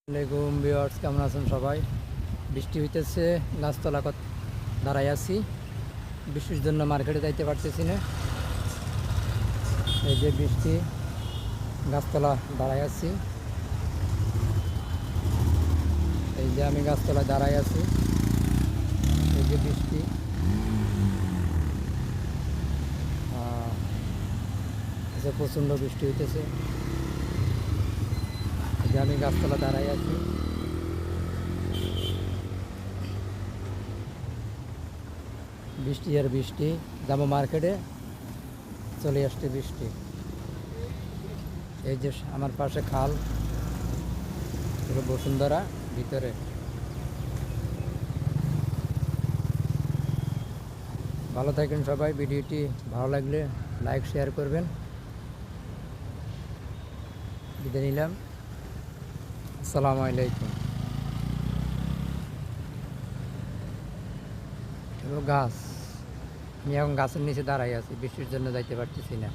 আসসালামাইকুম ভিউয়ার্স, কেমন আছেন সবাই? বৃষ্টি হইতেছে, গাছতলা দাঁড়াই আছি। বৃষ্টির জন্য মার্কেটে যাইতে পারতেছি না। এই যে বৃষ্টি, গাছতলা দাঁড়াই আছি। এই যে আমি গাছতলায় দাঁড়াই আছি। এই যে বৃষ্টি, প্রচণ্ড বৃষ্টি হইতেছে। এই যে আমি গাছতলা দাঁড়াই আছি। বৃষ্টি আর বৃষ্টি, যাবো মার্কেটে, চলে আসছে বৃষ্টি। এই যে আমার পাশে খাল, বসুন্ধরা ভিতরে। ভালো থাকেন সবাই। ভিডিওটি ভালো লাগলে লাইক শেয়ার করবেন। বিদায় নিলাম। আসসালামু আলাইকুম। গাছ, আমি এখন গাছের নিচে দাঁড়াই আছি, বৃষ্টির জন্য যাইতে পারতেছি না।